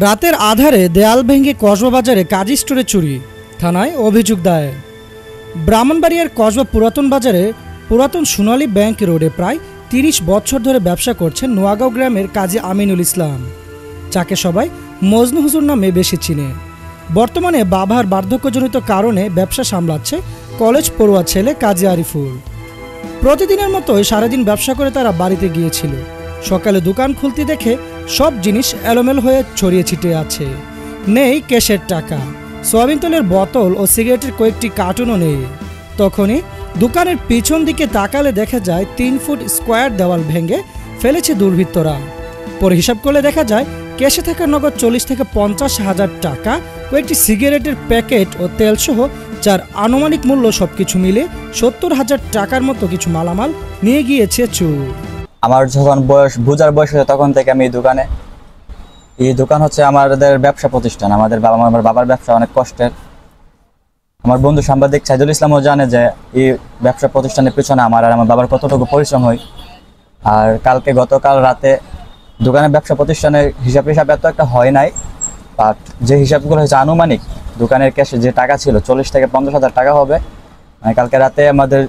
রাতের আধারে দেয়াল ভেঙে কসবা বাজারে কাজী স্টোরে চুরি, থানায় অভিযোগ দায়ের। ব্রাহ্মণবাড়িয়ার কসবা পুরাতন বাজারে পুরাতন সোনালী ব্যাংক রোডে প্রায় ৩০ বছর ধরে ব্যবসা করছেন নোয়াগাঁও গ্রামের কাজী আমিনুল ইসলাম। যাকে সবাই মজনু হুজুর নামে বেশি চিনে। বর্তমানে বাবার বার্ধক্যজনিত কারণে ব্যবসা সামলাচ্ছে কলেজ পড়ুয়া ছেলে কাজী আরিফুল। প্রতিদিনের মতোই সারাদিন ব্যবসা করে তারা বাড়িতে গিয়েছিল। সকালে দোকান খুলতে দেখে সব জিনিস এলোমেলো হয়ে ছড়িয়ে ছিটিয়ে আছে। নেই ক্যাশের টাকা, সয়াবিন তেলের বোতল ও সিগারেটের কয়েকটি কার্টুনও নেই। তখনই দোকানের পিছন দিকে তাকালে দেখা যায় ৩ ফুট স্কোয়ার দেওয়াল ভেঙে ফেলেছে দুর্বৃত্তরা। পরে হিসাব করলে দেখা যায় ক্যাশে থাকা নগদ ৪০ থেকে ৫০ হাজার টাকা, কয়েকটি সিগারেটের প্যাকেট ও তেলসহ যার আনুমানিক মূল্য সবকিছু মিলে ৭০,০০০ টাকার মতো কিছু মালামাল নিয়ে গিয়েছে চোর। আমার যখন বুঝার বয়স হয়েছে তখন থেকে আমি এই দোকান হচ্ছে আমাদের ব্যবসা প্রতিষ্ঠান। আমার বাবার ব্যবসা অনেক কষ্টের। আমার বন্ধু সাংবাদিক সাইদুল ইসলামও জানে যে এই ব্যবসা প্রতিষ্ঠানের পিছনে আমার বাবার কতটুকু পরিশ্রম হয়। আর গতকাল রাতে দোকানের ব্যবসা প্রতিষ্ঠানের হিসাব এত একটা হয় নাই, বাট যে হিসাবগুলো হয়েছে আনুমানিক দোকানের ক্যাশে যে টাকা ছিল ৪০ থেকে ৫০,০০০ টাকা হবে। মানে কালকে রাতে আমাদের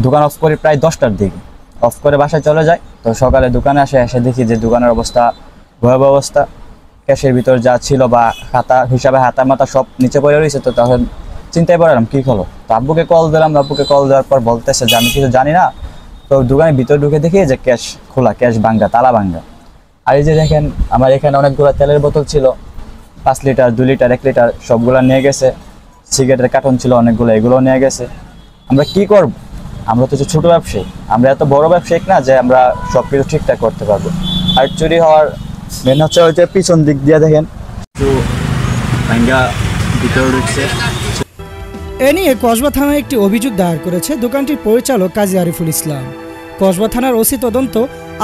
দোকান অফ করি প্রায় 10টার দিকে, অফ করে বাসায় চলে যায়। তো সকালে দোকানে এসে দেখি যে দোকানের অবস্থা ভয়াবহ অবস্থা। ক্যাশের ভিতর যা ছিল বা খাতা হিসাবে হাতা মাথা সব নিচে পড়ে রয়েছে। তো তখন চিন্তায় পড়লাম কী হলো। তো আব্বুকে কল দিলাম, আব্বুকে কল দেওয়ার পর বলতেছে যে আমি কিছু জানি না। তো দোকানের ভিতর ঢুকে দেখি যে ক্যাশ খোলা, ক্যাশ ভাঙ্গা, তালা ভাঙ্গা। আর এই যে দেখেন আমার এখানে অনেকগুলো তেলের বোতল ছিল, 5 লিটার 2 লিটার 1 লিটার সবগুলো নিয়ে গেছে। সিগারেটের কার্টন ছিল অনেকগুলো, এগুলোও নিয়ে গেছে। আমরা কি করব? আমরা তো ছোট ব্যবসায়ী, আমরা এত বড় ব্যবসায়িক না যে আমরা সব কিছু ঠিকঠাক করতে পারবো। আর চুরি হওয়ার মেন হচ্ছে ওই যে পিছন দিক দিয়ে দেখেন একটু ভাঙ্গা ভিতরে ঢুকছে। এ নিয়ে কসবা থানায় একটি অভিযোগ দায়ের করেছে দোকানটির পরিচালক কাজী আরিফুল ইসলাম। কসবা থানার ওসি তদন্ত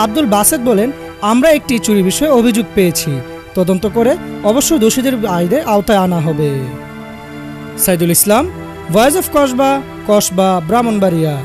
আব্দুল বাসেদ বলেন, আমরা একটি চুরি বিষয়ে অভিযোগ পেয়েছি, তদন্ত করে অবশ্যই দোষীদের আইনের আওতায় আনা হবে। Saidul Islam, voice of Kasba, Brahmanbaria.